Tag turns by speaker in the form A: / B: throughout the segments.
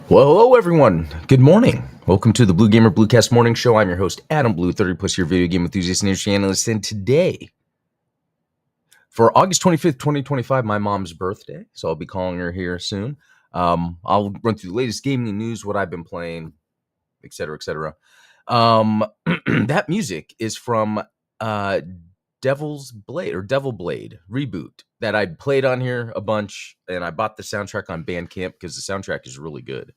A: Well, hello everyone. Good morning. Welcome to the Blue Gamer Bluecast Morning Show. I'm your host, Adam Blue, 30 plus year video game enthusiast and industry analyst. And today, for August 25th, 2025, my mom's birthday. So I'll be calling her here soon. I'll run through the latest gaming news, what I've been playing, etc., etc. That music is from Devil's Blade or Devil Blade Reboot that I played on here a bunch, and I bought the soundtrack on Bandcamp because the soundtrack is really good.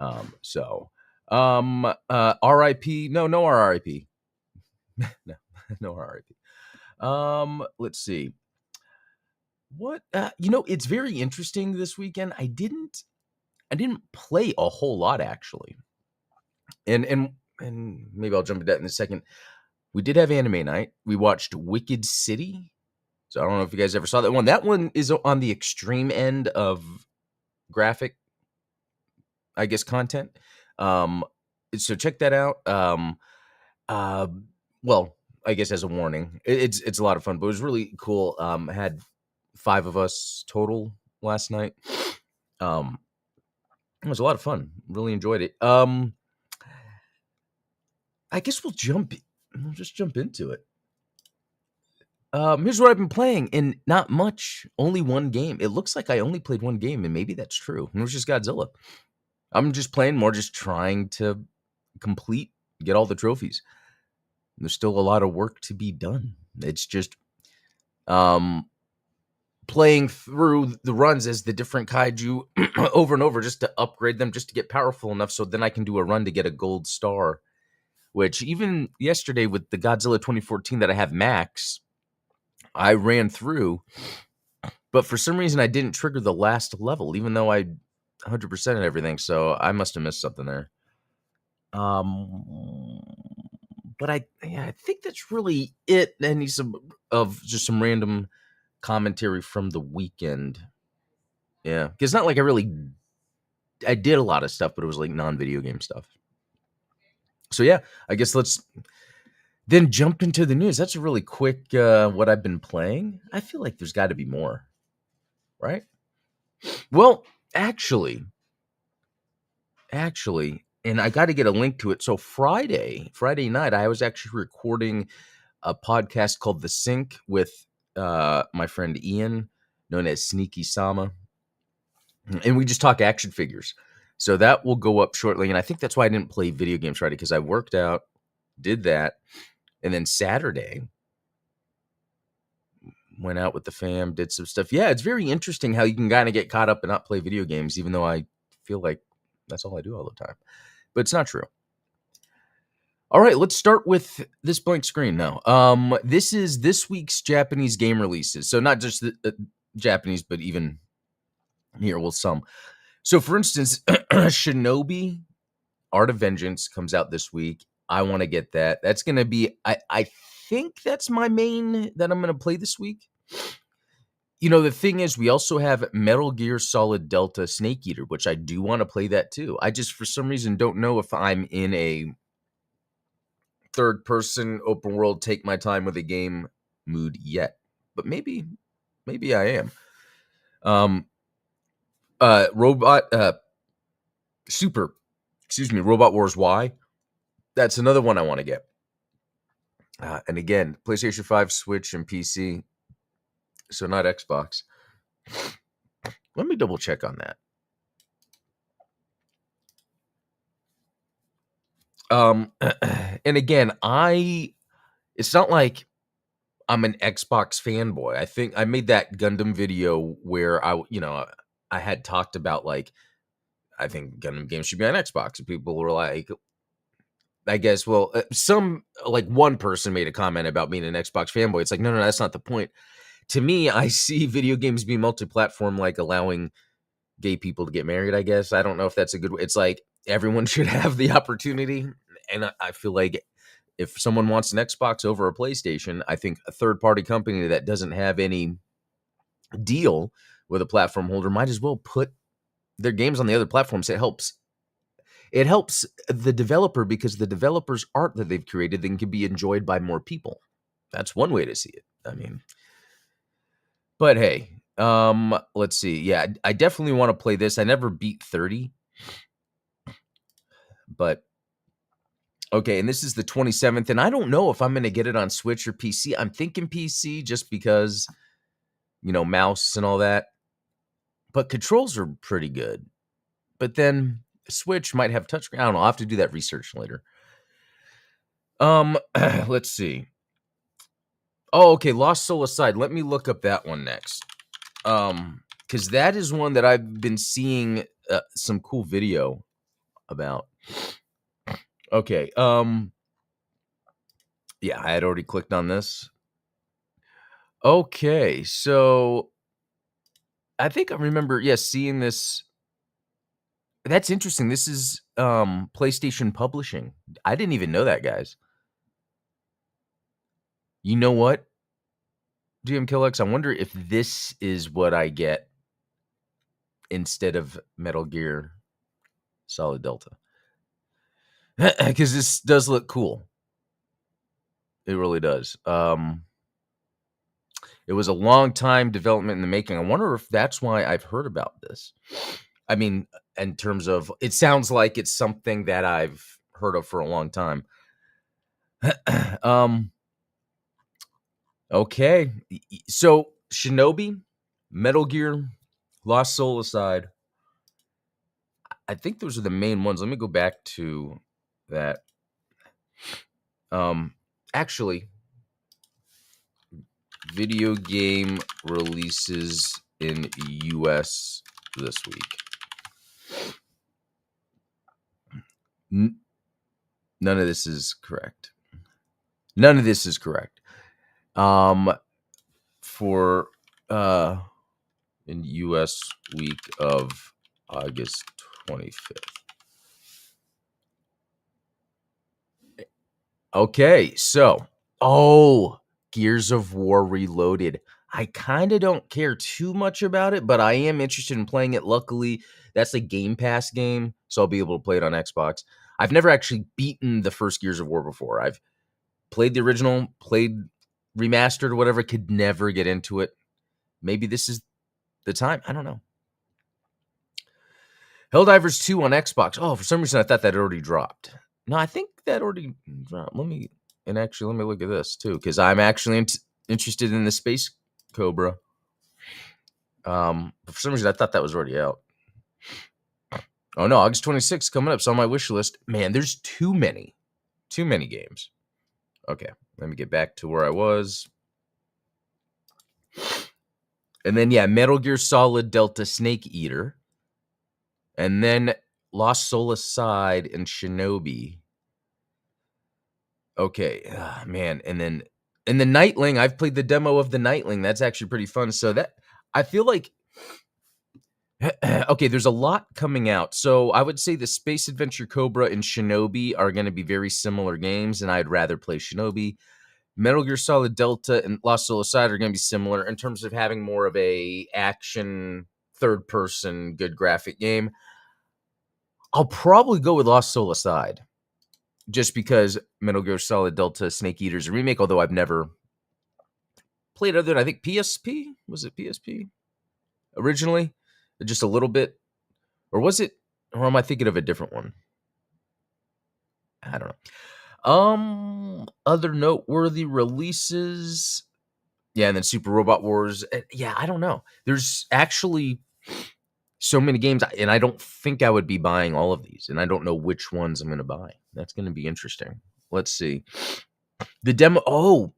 A: RIP. No RIP. no, no RIP. Let's see. What it's very interesting this weekend. I didn't play a whole lot actually. And maybe I'll jump into that in a second. We did have anime night. We watched Wicked City. So I don't know if you guys ever saw that one. That one is on the extreme end of graphic, I guess, content. So check that out. Well, I guess as a warning, it's a lot of fun, but it was really cool. Had 5 of us total last night. It was a lot of fun. Really enjoyed it. I guess we'll just jump into it. Here's what I've been playing, and not much. Only one game. It looks like I only played one game, and maybe that's true. And it was just Godzilla. I'm just playing more, just trying to get all the trophies. There's still a lot of work to be done. It's just playing through the runs as the different kaiju over and over just to upgrade them, just to get powerful enough so then I can do a run to get a gold star, which even yesterday with the Godzilla 2014 that I have max, I ran through, but for some reason I didn't trigger the last level, even though I 100% and everything, so I must have missed something there. But I think that's really it. I need some random commentary from the weekend. Yeah, because it's not like I did a lot of stuff, but it was like non-video game stuff. So yeah, I guess let's then jump into the news. That's a really quick what I've been playing. I feel like there's got to be more, right? Well, actually, and I got to get a link to it. So Friday night, I was actually recording a podcast called The Sync with my friend Ian, known as Sneaky Sama. And we just talk action figures. So that will go up shortly. And I think that's why I didn't play video games Friday, because I worked out, did that. And then Saturday, went out with the fam, did some stuff. Yeah, it's very interesting how you can kind of get caught up and not play video games, even though I feel like that's all I do all the time. But it's not true. All right, let's start with this blank screen now. This is this week's Japanese game releases. So not just the Japanese, but even here, well, some. So for instance, Shinobi Art of Vengeance comes out this week. I want to get that. That's going to be, I think that's my main that I'm going to play this week. You know, the thing is, we also have Metal Gear Solid Delta Snake Eater, which I do want to play that too. I just, for some reason, don't know if I'm in a third person open world take my time with a game mood yet, but maybe I am. Robot Wars Y, that's another one I want to get, and again, PlayStation 5, Switch, and PC, so not Xbox. Let me double check on that. And again, it's not like I'm an Xbox fanboy. I think I made that Gundam video where I had talked about, like, I think Gundam games should be on Xbox, and people were like, I guess, well, one person made a comment about being an Xbox fanboy. It's like, no, that's not the point. To me, I see video games being multi-platform, like allowing gay people to get married, I guess. I don't know if that's a good way. It's like everyone should have the opportunity. And I feel like if someone wants an Xbox over a PlayStation, I think a third-party company that doesn't have any deal with a platform holder might as well put their games on the other platforms. It helps the developer, because the developer's art that they've created then can be enjoyed by more people. That's one way to see it. I mean, but hey, let's see. Yeah, I definitely want to play this. I never beat 30. But okay, and this is the 27th, and I don't know if I'm going to get it on Switch or PC. I'm thinking PC just because, mouse and all that. But controls are pretty good. But then Switch might have touchscreen. I don't know. I'll have to do that research later. Let's see. Oh, okay. Lost Soul Aside. Let me look up that one next. Because that is one that I've been seeing some cool video about. Okay. Yeah, I had already clicked on this. Okay, so I think I remember, seeing this. That's interesting. This is PlayStation Publishing. I didn't even know that, guys. You know what, GMKillX? I wonder if this is what I get instead of Metal Gear Solid Delta. Because this does look cool. It really does. It was a long time development in the making. I wonder if that's why I've heard about this. I mean, in terms of, it sounds like it's something that I've heard of for a long time. Okay. So Shinobi, Metal Gear, Lost Soul Aside. I think those are the main ones. Let me go back to that. Actually, video game releases in US this week. None of this is correct. None of this is correct. For in US week of August 25th. Okay, so Gears of War Reloaded. I kind of don't care too much about it, but I am interested in playing it. Luckily, that's a Game Pass game, so I'll be able to play it on Xbox. I've never actually beaten the first Gears of War before. I've played the original, played remastered or whatever, could never get into it. Maybe this is the time. I don't know. Helldivers 2 on Xbox. Oh, for some reason I thought that already dropped. No, I think that already dropped. Let me look at this too, because I'm actually interested in the Space Cobra. For some reason I thought that was already out. Oh no, August 26th coming up. It's on my wish list. Man, there's too many games. Okay, let me get back to where I was. And then Metal Gear Solid Delta Snake Eater. And then Lost Soul Aside and Shinobi. Okay, man. And then the Nightling, I've played the demo of the Nightling. That's actually pretty fun. So that, I feel like, okay, there's a lot coming out. So I would say the Space Adventure Cobra and Shinobi are going to be very similar games, and I'd rather play Shinobi. Metal Gear Solid Delta and Lost Soul Aside are going to be similar in terms of having more of a action, third-person, good graphic game. I'll probably go with Lost Soul Aside, just because Metal Gear Solid Delta Snake Eater is a remake, although I've never played other than, I think, PSP? Was it PSP originally? Just a little bit? Or was it, or am I thinking of a different one? I don't know. Other noteworthy releases. Yeah, and then Super Robot Wars. Yeah, I don't know. There's actually so many games, and I don't think I would be buying all of these, and I don't know which ones I'm going to buy. That's going to be interesting. Let's see. The demo. Oh,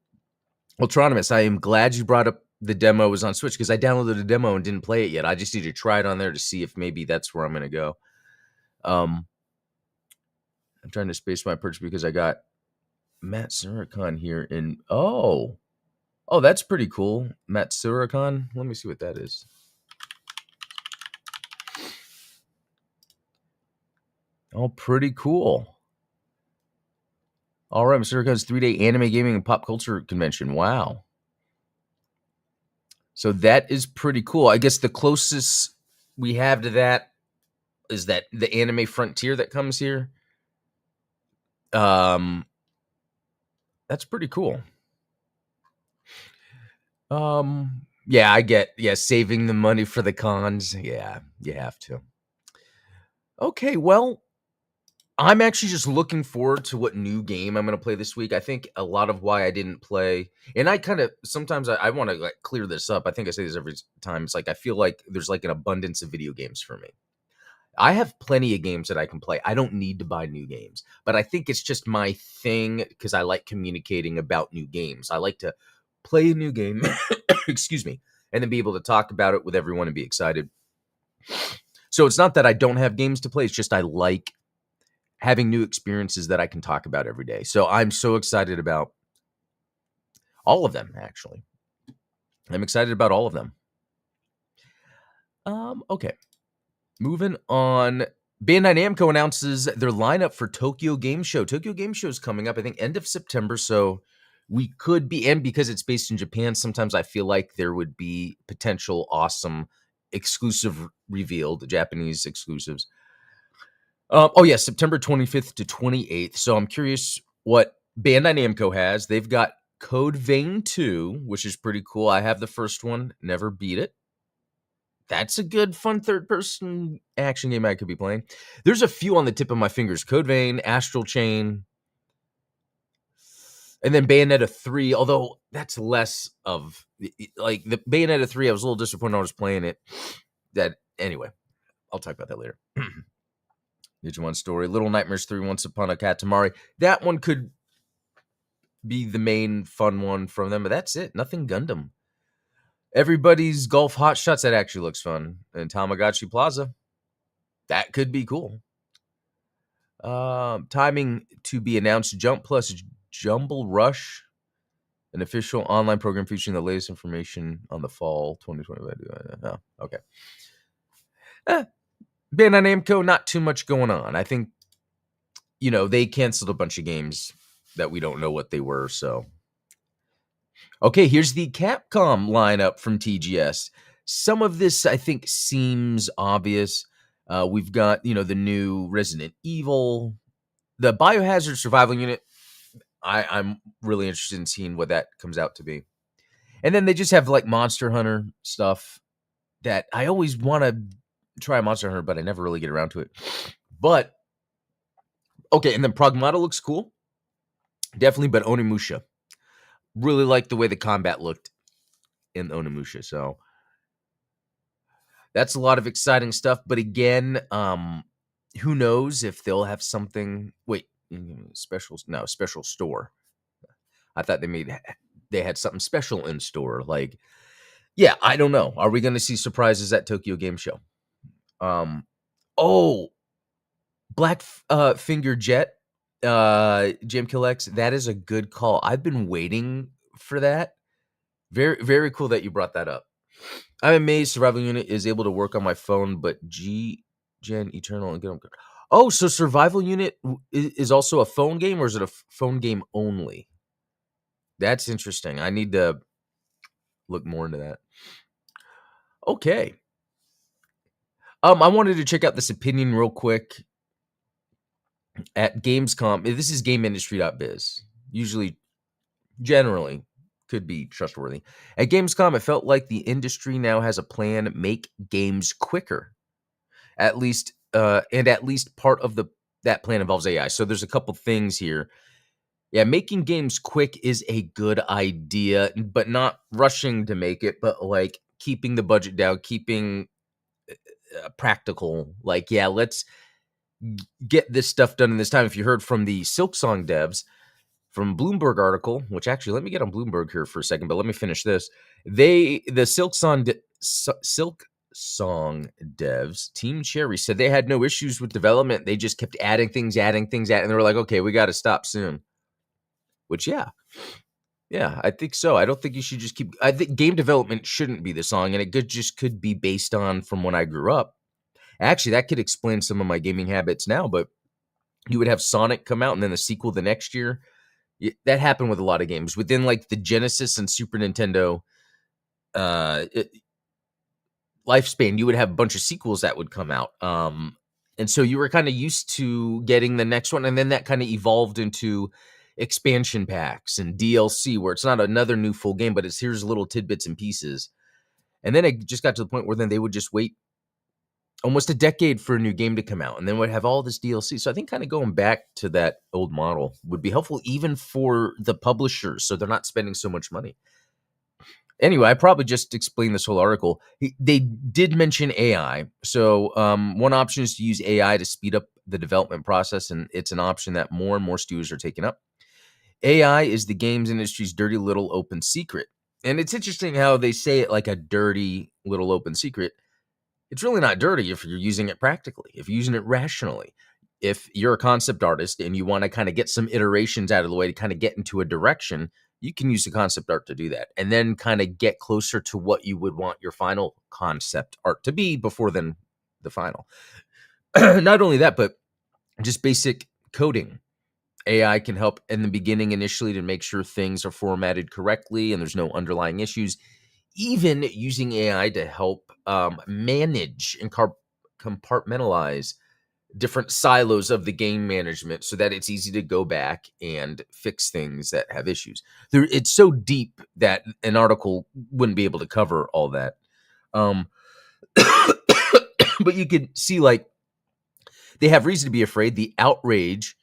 A: Ultronymous, I am glad you brought up the demo was on Switch, because I downloaded the demo and didn't play it yet. I just need to try it on there to see if maybe that's where I'm going to go. I'm trying to space my purchase because I got Matt Suricon here in. Oh, that's pretty cool. Matt Suricon. Let me see what that is. Oh, pretty cool. All right, Mr. Surricon's 3-day anime gaming and pop culture convention. Wow. So that is pretty cool. I guess the closest we have to that is that the Anime Frontier that comes here. That's pretty cool. Yeah, I get, saving the money for the cons. Yeah, you have to. Okay, well, I'm actually just looking forward to what new game I'm gonna play this week. I think a lot of why I didn't play, and I kind of sometimes I want to like clear this up. I think I say this every time. It's like I feel like there's like an abundance of video games for me. I have plenty of games that I can play. I don't need to buy new games, but I think it's just my thing because I like communicating about new games. I like to play a new game, excuse me, and then be able to talk about it with everyone and be excited. So it's not that I don't have games to play. It's just I like having new experiences that I can talk about every day. So I'm so excited about all of them, actually. I'm excited about all of them. Okay. Moving on. Bandai Namco announces their lineup for Tokyo Game Show. Tokyo Game Show is coming up, I think, end of September. So we could be, and because it's based in Japan, sometimes I feel like there would be potential awesome exclusive revealed, Japanese exclusives. Oh yeah, September 25th to 28th. So I'm curious what Bandai Namco has. They've got Code Vein 2, which is pretty cool. I have the first one, never beat it. That's a good, fun third-person action game I could be playing. There's a few on the tip of my fingers. Code Vein, Astral Chain, and then Bayonetta 3, although that's less of like the Bayonetta 3, I was a little disappointed I was playing it. That anyway, I'll talk about that later. Digimon Story, Little Nightmares 3, Once Upon a Katamari. That one could be the main fun one from them, but that's it. Nothing Gundam. Everybody's Golf Hot Shots, that actually looks fun. And Tamagotchi Plaza, that could be cool. Timing to be announced. Jump Plus Jumble Rush, an official online program featuring the latest information on the fall 2020. Oh, okay. Bandai Namco, not too much going on. I think, they canceled a bunch of games that we don't know what they were, so. Okay, here's the Capcom lineup from TGS. Some of this, I think, seems obvious. We've got, the new Resident Evil, the Biohazard Survival Unit. I'm really interested in seeing what that comes out to be. And then they just have like Monster Hunter stuff that I always want to try Monster Hunter, but I never really get around to it. But, okay, and then Pragmata looks cool. Definitely, but Onimusha. Really like the way the combat looked in Onimusha, so that's a lot of exciting stuff. But again, who knows if they'll have something. Wait, special store. I thought they had something special in store. Like, yeah, I don't know. Are we going to see surprises at Tokyo Game Show? Oh, Black Finger Jet, Jam Kill X. That is a good call. I've been waiting for that. Very, very cool that you brought that up. I'm amazed Survival Unit is able to work on my phone, but Gen Eternal and get them. Oh, so Survival Unit is also a phone game, or is it a phone game only? That's interesting. I need to look more into that. Okay. I wanted to check out this opinion real quick at Gamescom. This is GameIndustry.biz. Usually, generally, could be trustworthy. At Gamescom, it felt like the industry now has a plan to make games quicker. At least part of that plan involves AI. So there's a couple things here. Yeah, making games quick is a good idea, but not rushing to make it, but like keeping the budget down, keeping practical. Like, yeah, let's get this stuff done in this time. If you heard from the Silksong devs, from Bloomberg article, which actually, let me get on Bloomberg here for a second, but let me finish this. The Silksong devs, Team Cherry, said they had no issues with development. They just kept adding things, and they were like, okay, we got to stop soon. Which, yeah, I think so. I don't think you should just keep. I think game development shouldn't be the song, and it could be based on from when I grew up. Actually, that could explain some of my gaming habits now. But you would have Sonic come out, and then the sequel the next year. That happened with a lot of games within like the Genesis and Super Nintendo lifespan. You would have a bunch of sequels that would come out. And so you were kind of used to getting the next one. And then that kind of evolved into expansion packs and DLC where it's not another new full game, but here's little tidbits and pieces. And then it just got to the point where then they would just wait almost a decade for a new game to come out, and then would have all this DLC. So I think kind of going back to that old model would be helpful even for the publishers, so they're not spending so much money. Anyway, I probably just explained this whole article. They did mention AI. So one option is to use AI to speed up the development process, and it's an option that more and more studios are taking up. AI is the games industry's dirty little open secret. And it's interesting how they say it like a dirty little open secret. It's really not dirty if you're using it practically, if you're using it rationally. If you're a concept artist and you want to kind of get some iterations out of the way to kind of get into a direction, you can use the concept art to do that and then kind of get closer to what you would want your final concept art to be before then the final. Not only that, but just basic coding. AI can help in the beginning initially to make sure things are formatted correctly and there's no underlying issues. Even using AI to help manage and compartmentalize different silos of the game management so that it's easy to go back and fix things that have issues. It's so deep that an article wouldn't be able to cover all that. Um, but you could see, like, they have reason to be afraid. The outrage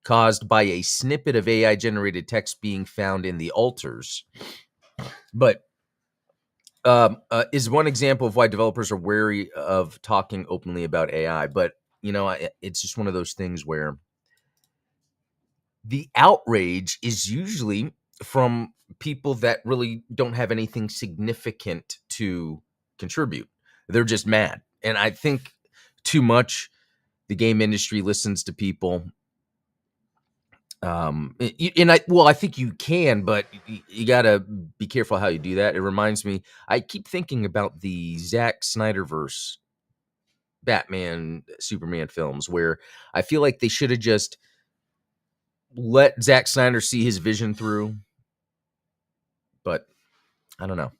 A: caused by a snippet of AI generated text being found in the altars. But is one example of why developers are wary of talking openly about AI. But, it's just one of those things where the outrage is usually from people that really don't have anything significant to contribute. They're just mad. And I think too much the game industry listens to people. I think you can, but you gotta be careful how you do that. It reminds me, I keep thinking about the Zack Snyderverse Batman, Superman films, where I feel like they should have just let Zack Snyder see his vision through. But I don't know.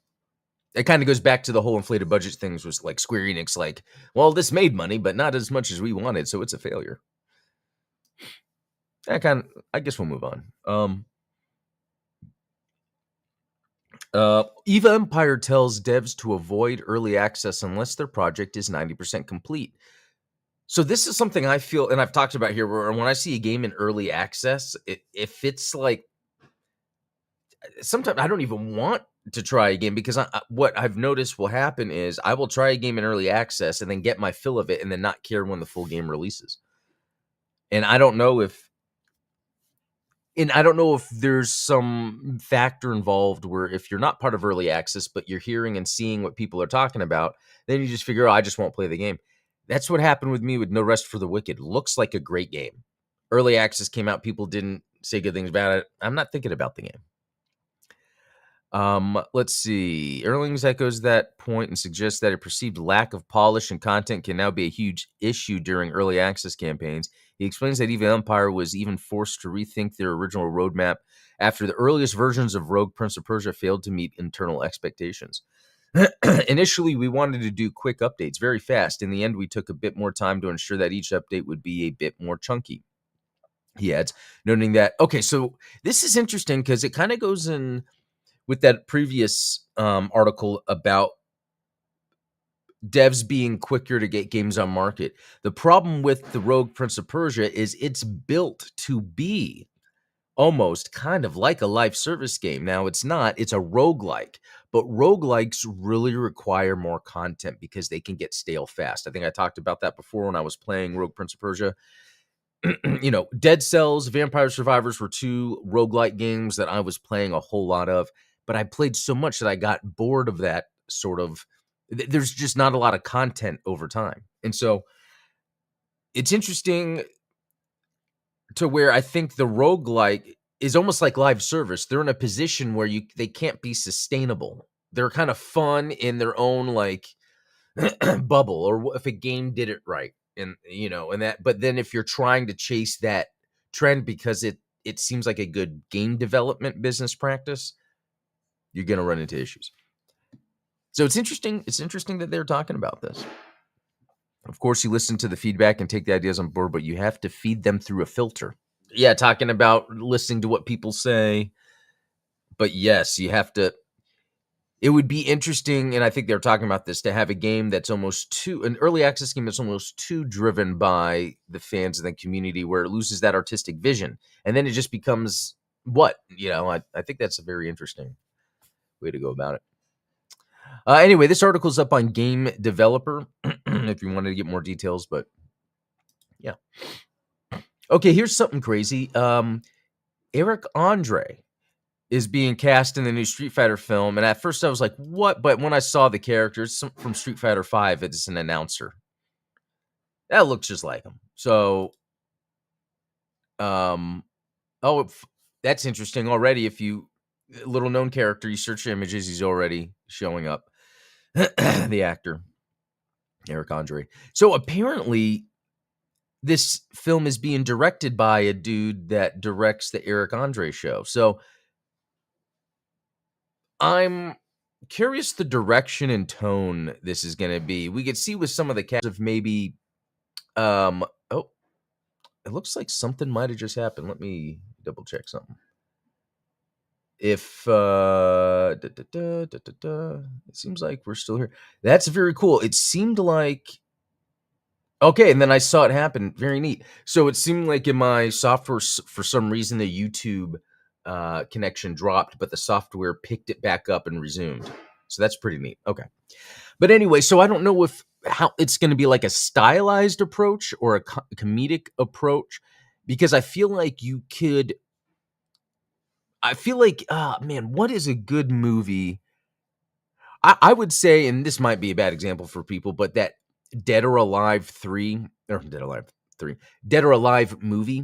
A: It kind of goes back to the whole inflated budget things. Was like Square Enix, like, well, this made money, but not as much as we wanted, so it's a failure. I guess we'll move on. Eva Empire tells devs to avoid early access unless their project is 90% complete. So this is something I feel, and I've talked about here, where when I see a game in early access, if it's like, sometimes I don't even want to try a game because what I've noticed will happen is I will try a game in early access and then get my fill of it and then not care when the full game releases. And I don't know if there's some factor involved where if you're not part of early access, but you're hearing and seeing what people are talking about, then you just figure, oh, I just won't play the game. That's what happened with me with No Rest for the Wicked. Looks like a great game. Early access came out. People didn't say good things about it. I'm not thinking about the game. Let's see. Erlings echoes that point and suggests that a perceived lack of polish and content can now be a huge issue during early access campaigns. He explains that Eva Empire was even forced to rethink their original roadmap after the earliest versions of Rogue Prince of Persia failed to meet internal expectations. Initially, we wanted to do quick updates very fast. In the end, we took a bit more time to ensure that each update would be a bit more chunky. He adds, noting that, okay, so this is interesting because it kind of goes in with that previous article about devs being quicker to get games on market. The problem with the Rogue Prince of Persia is it's built to be almost kind of like a live service game. Now, it's not. It's a roguelike. But roguelikes really require more content because they can get stale fast. I think I talked about that before when I was playing Rogue Prince of Persia. Dead Cells, Vampire Survivors were two roguelike games that I was playing a whole lot of. But I played so much that I got bored of that sort of. There's just not a lot of content over time. And so it's interesting to where I think the roguelike is almost like live service. They're in a position where they can't be sustainable. They're kind of fun in their own like bubble, or if a game did it right. And but then if you're trying to chase that trend because it seems like a good game development business practice, you're going to run into issues. So it's interesting. It's interesting that they're talking about this. Of course, you listen to the feedback and take the ideas on board, but you have to feed them through a filter. Yeah, talking about listening to what people say. But yes, you have to. it would be interesting, and I think they're talking about this, to have a game that's an early access game that's almost too driven by the fans and the community, where it loses that artistic vision, and then it just becomes what? I think that's a very interesting way to go about it. Anyway, this article's up on Game Developer if you wanted to get more details, but yeah. Okay, here's something crazy. Eric Andre is being cast in the new Street Fighter film, and at first I was like, "What?" But when I saw the characters from Street Fighter V, it's an announcer. That looks just like him. So, um, that's interesting already. If you little known character, you search images, he's already showing up. The actor Eric Andre. So apparently, this film is being directed by a dude that directs the Eric Andre show. So I'm curious the direction and tone this is going to be. We could see with some of the cast of maybe, oh, it looks like something might have just happened. Let me double check something. If it seems like we're still here. That's very cool. It seemed like okay, and then I saw it happen. Very neat. So it seemed like in my software, for some reason, the YouTube connection dropped, but the software picked it back up and resumed. So that's pretty neat. Okay. But anyway, so I don't know how it's going to be like a stylized approach or a comedic approach, because I feel like you could. I feel like, man, what is a good movie? I would say, and this might be a bad example for people, but that Dead or Alive 3, or Dead or Alive 3, Dead or Alive movie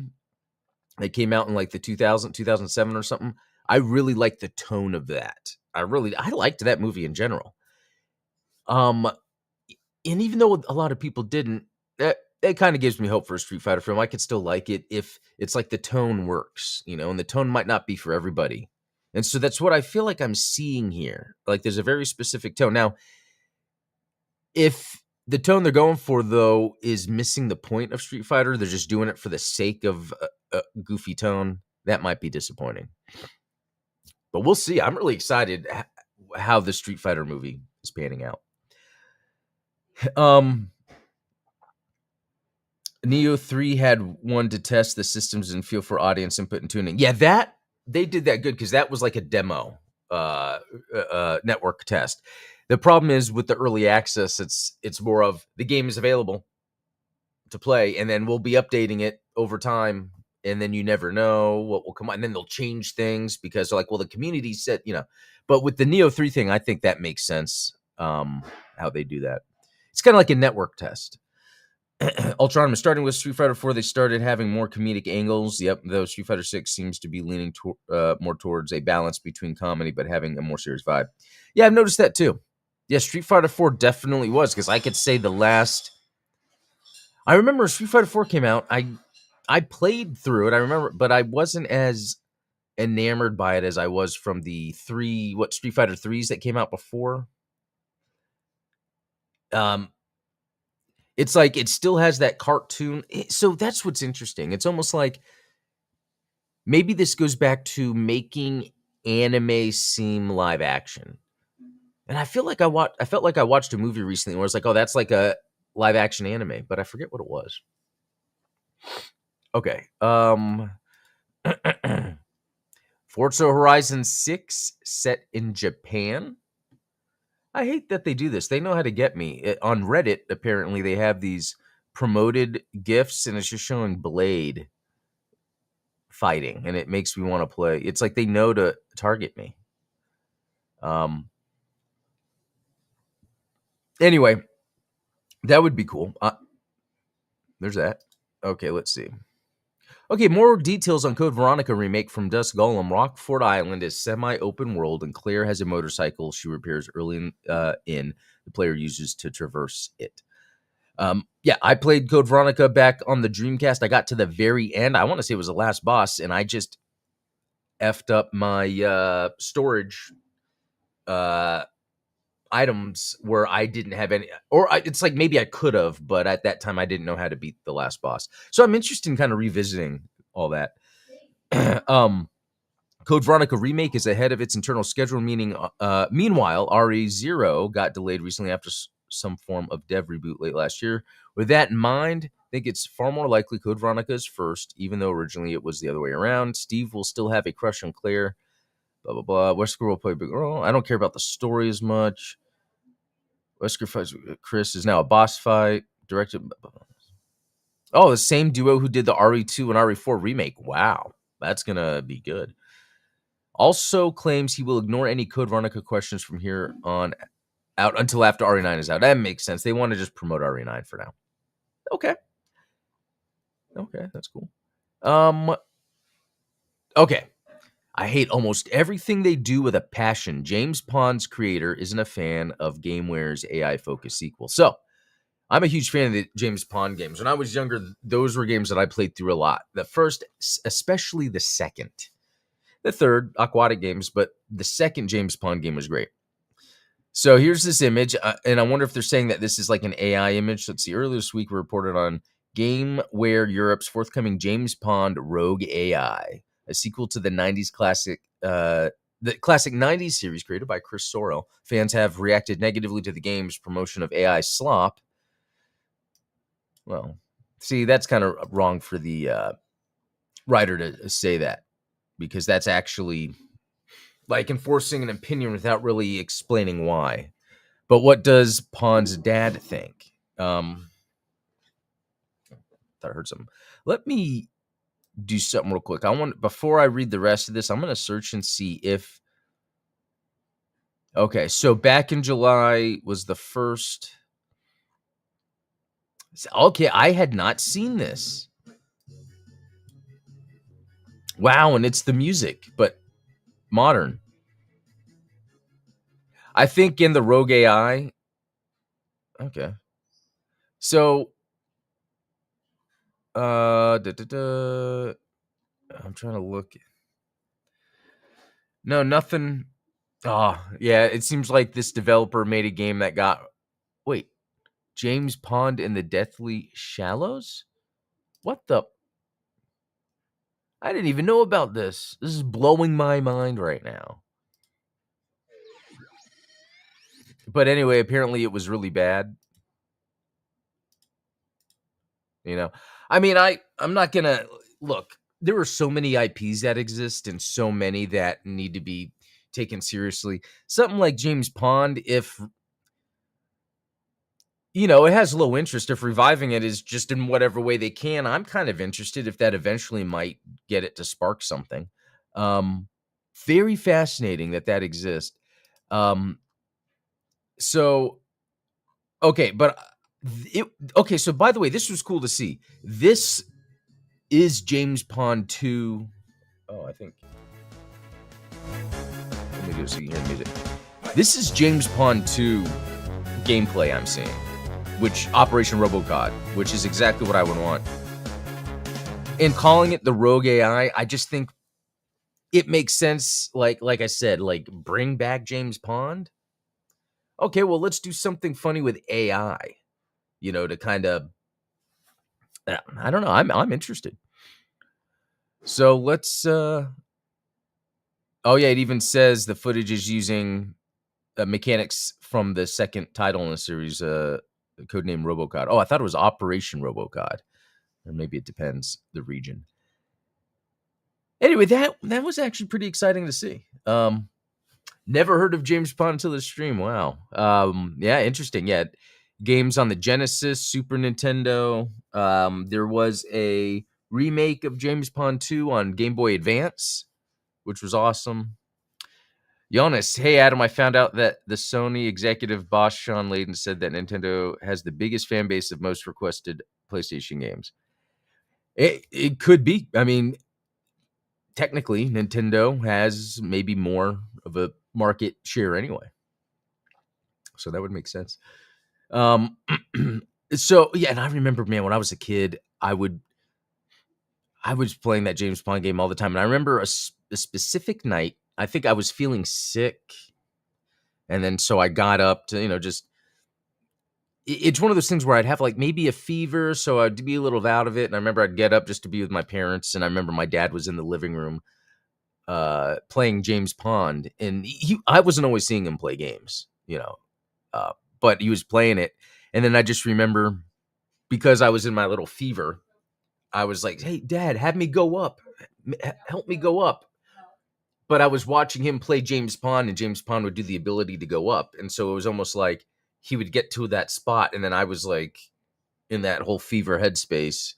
A: that came out in like the 2007 or something. I really liked the tone of that. I liked that movie in general. And even though a lot of people didn't, that kind of gives me hope for a Street Fighter film. I could still like it if it's like the tone works, and the tone might not be for everybody. And so that's what I feel like I'm seeing here. Like there's a very specific tone. Now, if the tone they're going for, though, is missing the point of Street Fighter, they're just doing it for the sake of a goofy tone, that might be disappointing. But we'll see. I'm really excited how the Street Fighter movie is panning out. Neo 3 had one to test the systems and feel for audience input and tuning. Yeah, that they did that good, because that was like a demo network test. The problem is with the early access, it's more of the game is available to play, and then we'll be updating it over time, and then you never know what will come on. And then they'll change things because they're like, well, the community said, But with the Neo 3 thing, I think that makes sense, how they do that. It's kind of like a network test. Ultron was starting with Street Fighter 4. They started having more comedic angles. Yep, though Street Fighter 6 seems to be leaning more towards a balance between comedy but having a more serious vibe. Yeah, I've noticed that too. Yeah, Street Fighter 4 definitely was, because I could say I remember Street Fighter 4 came out. I played through it. I remember, but I wasn't as enamored by it as I was from the Street Fighter 3s that came out before. It's like it still has that cartoon. So that's what's interesting. It's almost like maybe this goes back to making anime seem live action. And I felt like I watched a movie recently where it's like, oh, that's like a live action anime, but I forget what it was. Okay. Forza Horizon 6 set in Japan. I hate that they do this. They know how to get me. On Reddit, apparently, they have these promoted GIFs, and it's just showing Blade fighting, and it makes me want to play. It's like they know to target me. Anyway, that would be cool. There's that. Okay, let's see. Okay, more details on Code Veronica remake from Dusk Golem. Rockford Island is semi-open world, and Claire has a motorcycle she repairs early in the player uses to traverse it. Yeah, I played Code Veronica back on the Dreamcast. I got to the very end. I want to say it was the last boss, and I just effed up my storage items where I didn't have any, it's like maybe I could have, but at that time I didn't know how to beat the last boss. So I'm interested in kind of revisiting all that. Code Code Veronica Remake is ahead of its internal schedule, meanwhile, RE0 got delayed recently after some form of dev reboot late last year. With that in mind, I think it's far more likely Code Veronica is first, even though originally it was the other way around. Steve will still have a crush on Claire. Blah, blah, blah. Wesker will play a big role. I don't care about the story as much. Wesker fights Chris is now a boss fight. Directed. Oh, the same duo who did the RE2 and RE4 remake. Wow. That's going to be good. Also claims he will ignore any Code Veronica questions from here on out until after RE9 is out. That makes sense. They want to just promote RE9 for now. Okay. Okay, that's cool. Okay. I hate almost everything they do with a passion. James Pond's creator isn't a fan of GameWare's AI-focused sequel. So, I'm a huge fan of the James Pond games. When I was younger, those were games that I played through a lot. The first, especially the second. The third, Aquatic games, but the second James Pond game was great. So here's this image, and I wonder if they're saying that this is like an AI image. Let's see. Earlier this week, we reported on GameWare Europe's forthcoming James Pond Rogue AI, a sequel to the 90s classic, the classic 90s series created by Chris Sorrell. Fans have reacted negatively to the game's promotion of AI slop. Well, see, that's kind of wrong for the writer to say that, because that's actually like enforcing an opinion without really explaining why. But what does Pond's dad think? Thought I heard something. Let me do something real quick. Before I read the rest of this, I'm going to search and see if. Okay, so back in July was the first. Okay, I had not seen this. Wow, and it's the music, but modern. I think in the Rogue AI. Okay. So, I'm trying to look. No, nothing. Oh, yeah. It seems like this developer made a game that got. Wait, James Pond in the Deathly Shallows? What the? I didn't even know about this. This is blowing my mind right now. But anyway, apparently it was really bad. You know, I mean, I'm not gonna look. There are so many IPs that exist and so many that need to be taken seriously. Something like James Pond, if it has low interest, if reviving it is just in whatever way they can, I'm kind of interested if that eventually might get it to spark something. Very fascinating that exists. So okay, but so by the way, this was cool to see. This is James Pond 2. Oh, I think. Let me do it so you can hear the music. This is James Pond 2 gameplay I'm seeing, which Operation RoboCod, which is exactly what I would want. And calling it the Rogue AI, I just think it makes sense. Like I said, like bring back James Pond. Okay, well, let's do something funny with AI. To kind of, I don't know. I'm interested. So let's. Oh yeah, it even says the footage is using mechanics from the second title in the series, codename RoboCod. Oh, I thought it was Operation RoboCod, or maybe it depends the region. Anyway, that was actually pretty exciting to see. Never heard of James Pond until this stream. Wow. Yeah, interesting. Yeah, games on the Genesis, Super Nintendo. There was a remake of James Pond 2 on Game Boy Advance, which was awesome. Jonas, hey Adam, I found out that the Sony executive boss Sean Layden said that Nintendo has the biggest fan base of most requested PlayStation games. It could be. I mean, technically, Nintendo has maybe more of a market share anyway, so that would make sense. So yeah, and I remember, man, when I was a kid, I was playing that James Pond game all the time, and I remember a specific night. I think I was feeling sick, and then so I got up to just. It's one of those things where I'd have like maybe a fever, so I'd be a little out of it. And I remember I'd get up just to be with my parents. And I remember my dad was in the living room playing James Pond, and I wasn't always seeing him play games, uh, but he was playing it, and then I just remember, because I was in my little fever, I was like, "Hey, Dad, have me go up, help me go up." But I was watching him play James Pond, and James Pond would do the ability to go up, and so it was almost like he would get to that spot, and then I was like in that whole fever headspace,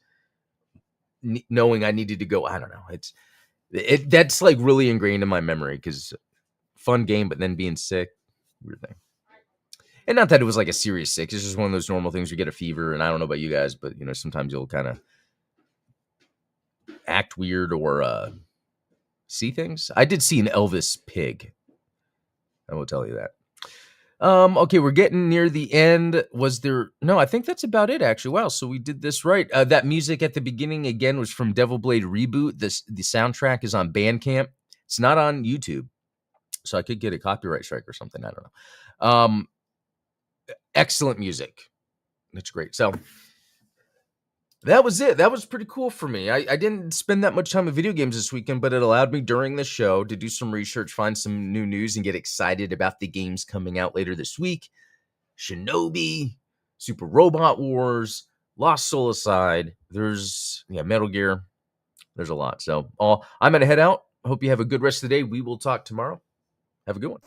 A: knowing I needed to go. I don't know. That's like really ingrained in my memory, because fun game, but then being sick, weird thing. And not that it was like a serious sick. It's just one of those normal things. You get a fever, and I don't know about you guys, but sometimes you'll kind of act weird or see things. I did see an Elvis pig. I will tell you that. Okay, we're getting near the end. Was there? No, I think that's about it, actually. Wow, so we did this right. That music at the beginning, again, was from Devil Blade Reboot. The soundtrack is on Bandcamp. It's not on YouTube, so I could get a copyright strike or something. I don't know. Excellent music. That's great. So that was it. That was pretty cool for me. I didn't spend that much time with video games this weekend, but it allowed me during the show to do some research, find some new news, and get excited about the games coming out later this week. Shinobi, Super Robot Wars, Lost Soul Aside. There's Metal Gear. There's a lot. So I'm going to head out. Hope you have a good rest of the day. We will talk tomorrow. Have a good one.